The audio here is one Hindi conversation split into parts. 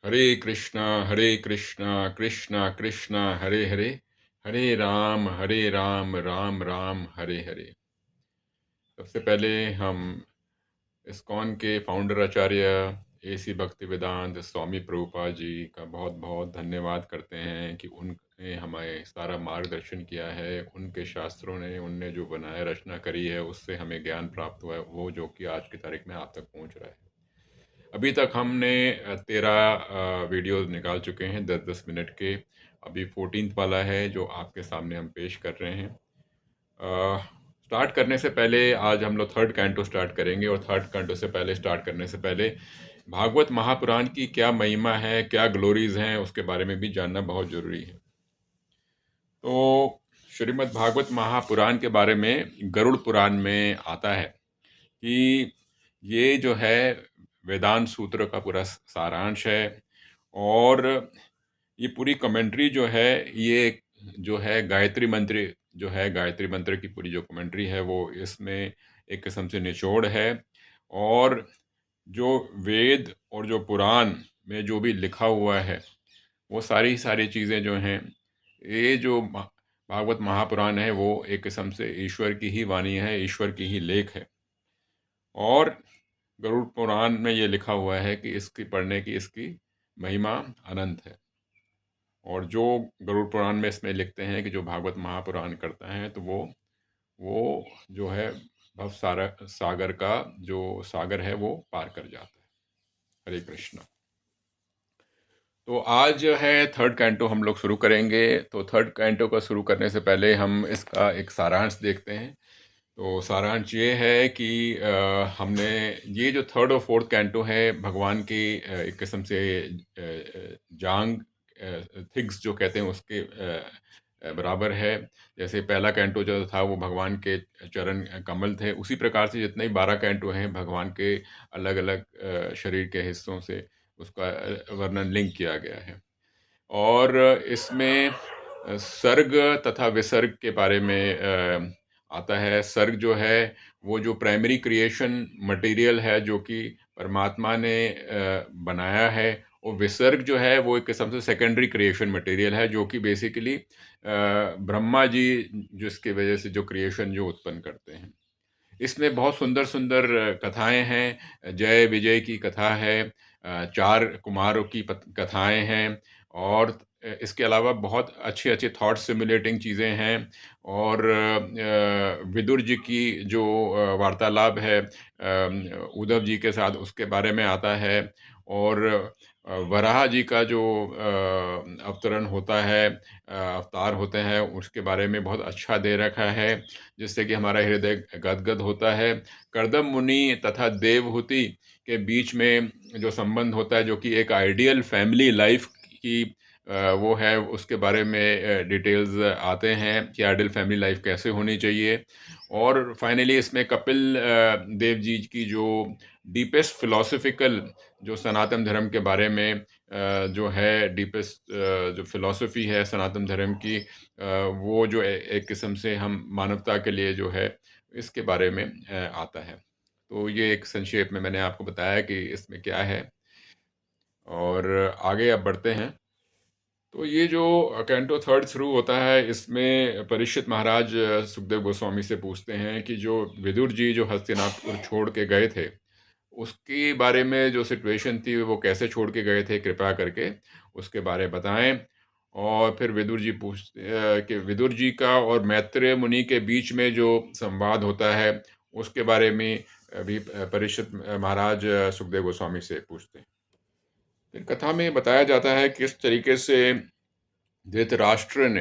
हरे कृष्णा कृष्णा कृष्णा हरे हरे, हरे राम राम राम हरे हरे। सबसे पहले हम इस्कॉन के फाउंडर आचार्य एसी भक्तिवेदांत स्वामी प्रभुपाद जी का बहुत बहुत धन्यवाद करते हैं कि उनने हमें सारा मार्गदर्शन किया है। उनके शास्त्रों ने उनने जो बनाया रचना करी है उससे हमें ज्ञान प्राप्त हुआ है, वो जो कि आज की तारीख में आप तक पहुंच रहा है। अभी तक हमने 13 वीडियोस निकाल चुके हैं 10-10 मिनट के। अभी 14th वाला है जो आपके सामने हम पेश कर रहे हैं। स्टार्ट करने से पहले आज हम लोग थर्ड कैंटो स्टार्ट करेंगे, और थर्ड कैंटो से पहले स्टार्ट करने से पहले भागवत महापुराण की क्या महिमा है, क्या ग्लोरीज हैं, उसके बारे में भी जानना बहुत ज़रूरी है। तो श्रीमद् भागवत महापुराण के बारे में गरुड़ पुराण में आता है कि ये जो है वेदांत सूत्र का पूरा सारांश है। और ये पूरी कमेंट्री जो है, ये जो है गायत्री मंत्र की पूरी जो कमेंट्री है वो इसमें एक किस्म से निचोड़ है। और जो वेद और जो पुराण में जो भी लिखा हुआ है वो सारी सारी चीज़ें जो हैं, ये जो भागवत महापुराण है वो एक किस्म से ईश्वर की ही वाणी है, ईश्वर की ही लेख है। और गरुड़ पुराण में ये लिखा हुआ है कि इसकी पढ़ने की इसकी महिमा अनंत है। और जो गरुड़ पुराण में इसमें लिखते हैं कि जो भागवत महापुराण करता है तो वो जो है भव सागर का जो सागर है वो पार कर जाता है। हरे कृष्ण। तो आज जो है थर्ड कैंटो हम लोग शुरू करेंगे। तो थर्ड कैंटो का शुरू करने से पहले हम इसका एक सारांश देखते हैं। तो सारांश ये है कि हमने ये जो थर्ड और फोर्थ कैंटो है भगवान की एक किस्म से जांग थिग्स जो कहते हैं उसके बराबर है। जैसे पहला कैंटो जो था वो भगवान के चरण कमल थे, उसी प्रकार से जितने ही 12 कैंटो हैं भगवान के अलग अलग शरीर के हिस्सों से उसका वर्णन लिंक किया गया है। और इसमें सर्ग तथा विसर्ग के बारे में आता है। सर्ग जो है वो जो प्राइमरी क्रिएशन मटेरियल है जो कि परमात्मा ने बनाया है, और विसर्ग जो है वो एक किस्म से सेकेंडरी क्रिएशन मटेरियल है जो कि बेसिकली ब्रह्मा जी जिसकी वजह से जो क्रिएशन जो उत्पन्न करते हैं। इसमें बहुत सुंदर सुंदर कथाएं हैं। जय विजय की कथा है, चार कुमारों की कथाएं हैं, और इसके अलावा बहुत अच्छे अच्छे थॉट सिमुलेटिंग चीज़ें हैं। और विदुर जी की जो वार्तालाप है उद्धव जी के साथ, उसके बारे में आता है। और वराह जी का जो अवतरण होता है, अवतार होते हैं, उसके बारे में बहुत अच्छा दे रखा है, जिससे कि हमारा हृदय गदगद होता है। कर्दम मुनि तथा देवहूति के बीच में जो संबंध होता है, जो कि एक आइडियल फैमिली लाइफ की वो है, उसके बारे में डिटेल्स आते हैं कि आइडियल फैमिली लाइफ कैसे होनी चाहिए। और फाइनली इसमें कपिल देव जी की जो डीपेस्ट फिलोसफिकल जो सनातन धर्म के बारे में जो है डीपेस्ट जो फिलॉसफी है सनातन धर्म की, वो जो एक किस्म से हम मानवता के लिए जो है इसके बारे में आता है। तो ये एक संक्षेप में मैंने आपको बताया कि इसमें क्या है, और आगे अब बढ़ते हैं। तो ये जो कैंटो थर्ड शुरू होता है, इसमें परीक्षित महाराज सुखदेव गोस्वामी से पूछते हैं कि जो विदुर जी जो हस्तिनापुर छोड़ के गए थे, उसके बारे में जो सिचुएशन थी वो कैसे छोड़ के गए थे, कृपया करके उसके बारे में बताएं। और फिर विदुर जी पूछते कि विदुर जी का और मैत्रेय मुनि के बीच में जो संवाद होता है उसके बारे में भी परीक्षित महाराज सुखदेव गोस्वामी से पूछते हैं। फिर कथा में बताया जाता है किस तरीके से धृतराष्ट्र ने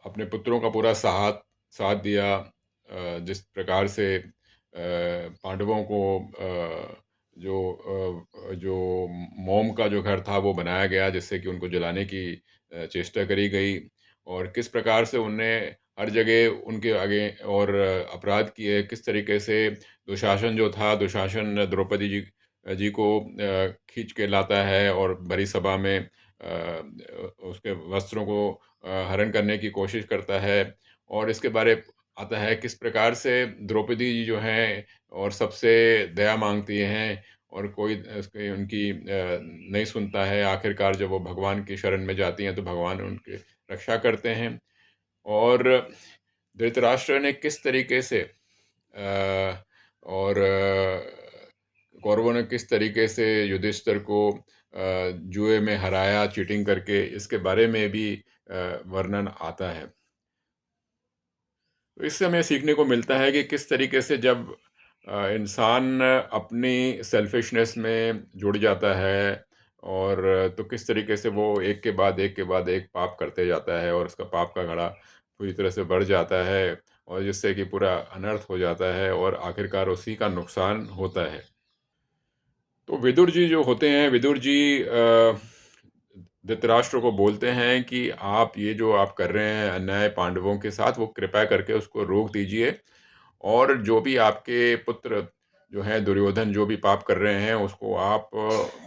अपने पुत्रों का पूरा साथ साथ दिया। जिस प्रकार से पांडवों को जो मोम का जो घर था वो बनाया गया जिससे कि उनको जलाने की चेष्टा करी गई, और किस प्रकार से उनने हर जगह उनके आगे और अपराध किए। किस तरीके से दुशासन जो था, दुशासन द्रौपदी जी जी को खींच के लाता है और बड़ी सभा में उसके वस्त्रों को हरण करने की कोशिश करता है। और इसके बारे आता है किस प्रकार से द्रौपदी जी जो हैं और सबसे दया मांगती हैं, और कोई उसकी उनकी नहीं सुनता है। आखिरकार जब वो भगवान की शरण में जाती हैं, तो भगवान उनकी रक्षा करते हैं। और धृतराष्ट्र ने किस तरीके से और कौरवों ने किस तरीके से युधिष्ठिर को जुए में हराया चीटिंग करके, इसके बारे में भी वर्णन आता है। तो इससे हमें सीखने को मिलता है कि किस तरीके से जब इंसान अपनी सेल्फिशनेस में जुड़ जाता है, और तो किस तरीके से वो एक के बाद एक के बाद एक पाप करते जाता है, और उसका पाप का घड़ा पूरी तरह से बढ़ जाता है, और जिससे कि पूरा अनर्थ हो जाता है और आखिरकार उसी का नुकसान होता है। तो विदुर जी जो होते हैं, विदुर जी धृतराष्ट्र को बोलते हैं कि आप ये जो आप कर रहे हैं अन्याय पांडवों के साथ, वो कृपया करके उसको रोक दीजिए, और जो भी आपके पुत्र जो हैं दुर्योधन जो भी पाप कर रहे हैं, उसको आप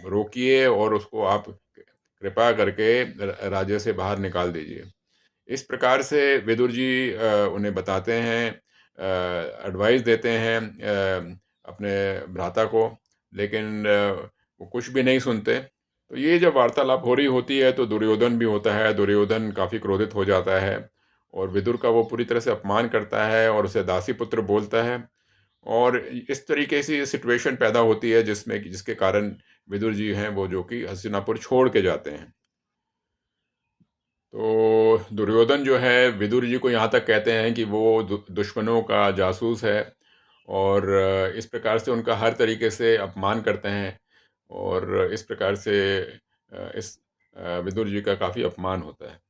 रोकिए, और उसको आप कृपा करके राज्य से बाहर निकाल दीजिए। इस प्रकार से विदुर जी उन्हें बताते हैं, एडवाइस देते हैं अपने भ्राता को, लेकिन वो कुछ भी नहीं सुनते। तो ये जब वार्तालाप हो रही होती है, तो दुर्योधन भी होता है। दुर्योधन काफ़ी क्रोधित हो जाता है, और विदुर का वो पूरी तरह से अपमान करता है और उसे दासी पुत्र बोलता है। और इस तरीके से ये सिचुएशन पैदा होती है जिसमें कि जिसके कारण विदुर जी हैं वो जो कि हस्तिनापुर छोड़ के जाते हैं। तो दुर्योधन जो है विदुर जी को यहाँ तक कहते हैं कि वो दुश्मनों का जासूस है, और इस प्रकार से उनका हर तरीके से अपमान करते हैं, और इस प्रकार से विदुर जी का काफ़ी अपमान होता है।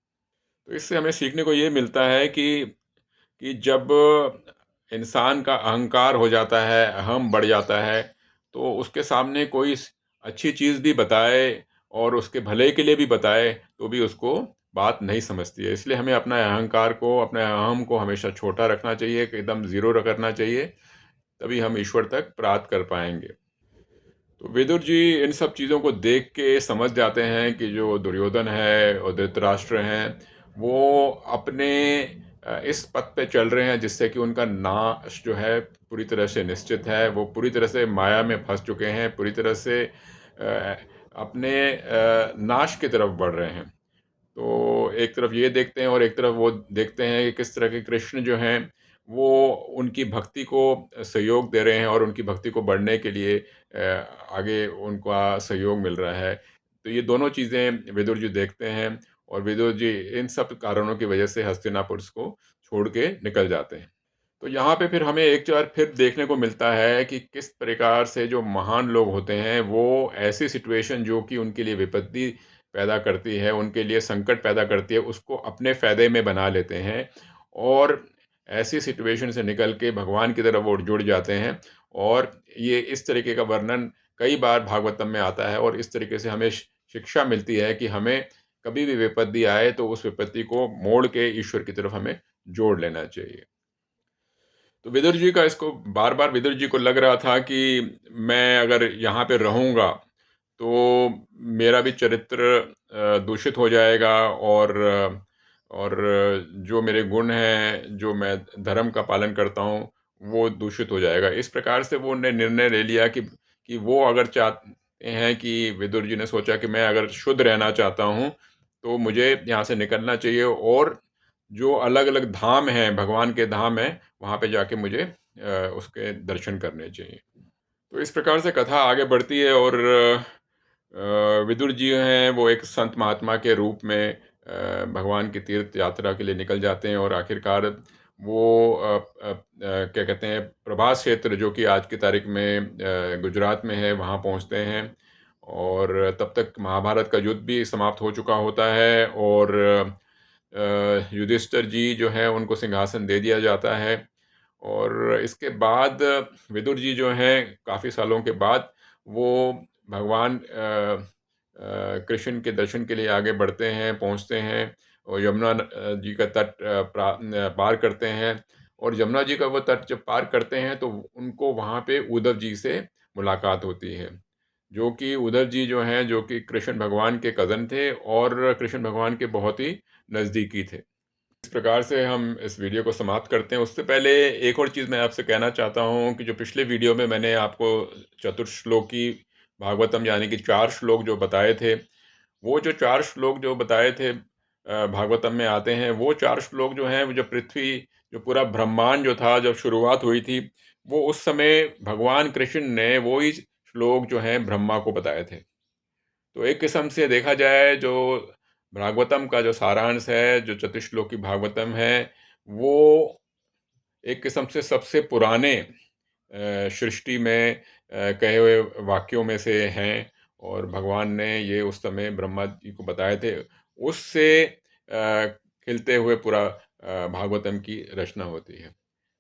तो इससे हमें सीखने को ये मिलता है कि जब इंसान का अहंकार हो जाता है, अहम बढ़ जाता है, तो उसके सामने कोई अच्छी चीज़ भी बताए और उसके भले के लिए भी बताए, तो भी उसको बात नहीं समझती है। इसलिए हमें अपना अहंकार को, अपने अहम को हमेशा छोटा रखना चाहिए, कि एकदम ज़ीरो करना चाहिए, तभी हम ईश्वर तक प्राप्त कर पाएँगे। तो विदुर जी इन सब चीज़ों को देख के समझ जाते हैं कि जो दुर्योधन है और धृतराष्ट्र हैं, वो अपने इस पथ पे चल रहे हैं जिससे कि उनका नाश जो है पूरी तरह से निश्चित है। वो पूरी तरह से माया में फंस चुके हैं, पूरी तरह से अपने नाश की तरफ बढ़ रहे हैं। तो एक तरफ ये देखते हैं, और एक तरफ वो देखते हैं कि किस तरह के कृष्ण जो हैं, वो उनकी भक्ति को सहयोग दे रहे हैं, और उनकी भक्ति को बढ़ने के लिए आगे उनका सहयोग मिल रहा है। तो ये दोनों चीज़ें विदुर जी देखते हैं, और विदुर जी इन सब कारणों की वजह से हस्तिनापुर को छोड़ के निकल जाते हैं। तो यहाँ पे फिर हमें एक बार फिर देखने को मिलता है कि किस प्रकार से जो महान लोग होते हैं, वो ऐसी सिचुएशन जो कि उनके लिए विपत्ति पैदा करती है, उनके लिए संकट पैदा करती है, उसको अपने फ़ायदे में बना लेते हैं, और ऐसी सिचुएशन से निकल के भगवान की तरफ वो जुड़ जाते हैं। और ये इस तरीके का वर्णन कई बार भागवतम में आता है, और इस तरीके से हमें शिक्षा मिलती है कि हमें कभी भी विपत्ति आए, तो उस विपत्ति को मोड़ के ईश्वर की तरफ हमें जोड़ लेना चाहिए। तो विदुर जी का इसको बार-बार विदुर जी को लग रहा था कि मैं अगर यहाँ पे रहूँगा, तो मेरा भी चरित्र दूषित हो जाएगा, और जो मेरे गुण हैं, जो मैं धर्म का पालन करता हूँ, वो दूषित हो जाएगा। इस प्रकार से वो ने निर्णय ले लिया कि वो अगर चाहते हैं, कि विदुर जी ने सोचा कि मैं अगर शुद्ध रहना चाहता हूँ, तो मुझे यहाँ से निकलना चाहिए, और जो अलग-अलग धाम हैं, भगवान के धाम हैं, वहाँ पे जाके मुझे उसके दर्शन करने चाहिए। तो इस प्रकार से कथा आगे बढ़ती है, और विदुर जी हैं वो एक संत महात्मा के रूप में भगवान की तीर्थ यात्रा के लिए निकल जाते हैं, और आखिरकार वो क्या कहते हैं, प्रभास क्षेत्र जो कि आज की तारीख में गुजरात में है, वहाँ पहुँचते हैं। और तब तक महाभारत का युद्ध भी समाप्त हो चुका होता है, और युधिष्ठिर जी जो हैं उनको सिंहासन दे दिया जाता है। और इसके बाद विदुर जी जो हैं काफ़ी सालों के बाद वो भगवान कृष्ण के दर्शन के लिए आगे बढ़ते हैं, पहुँचते हैं, और यमुना जी का तट पार करते हैं। और यमुना जी का वो तट जब पार करते हैं, तो उनको वहाँ पे उद्धव जी से मुलाकात होती है। जो कि उद्धव जी जो हैं, जो कि कृष्ण भगवान के कज़न थे, और कृष्ण भगवान के बहुत ही नज़दीकी थे। इस प्रकार से हम इस वीडियो को समाप्त करते हैं। उससे पहले एक और चीज़ मैं आपसे कहना चाहता हूँ कि जो पिछले वीडियो में मैंने आपको चतुश्लोकी भागवतम यानी कि 4 श्लोक जो बताए थे, वो जो 4 श्लोक जो बताए थे भागवतम में आते हैं, वो 4 श्लोक जो हैं, वो जो पृथ्वी, जो पूरा ब्रह्मांड जो था, जब शुरुआत हुई थी, वो उस समय भगवान कृष्ण ने वो ही श्लोक जो हैं ब्रह्मा को बताए थे। तो एक किस्म से देखा जाए जो भागवतम का जो सारांश है, जो चतुश्लोकी भागवतम है, वो एक किस्म से सबसे पुराने सृष्टि में कहे हुए वाक्यों में से हैं और भगवान ने ये उस समय ब्रह्मा जी को बताए थे। उससे खिलते हुए पूरा भागवतम की रचना होती है।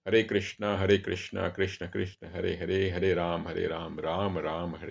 हरे कृष्णा कृष्ण कृष्ण हरे हरे, हरे राम, राम राम, हरे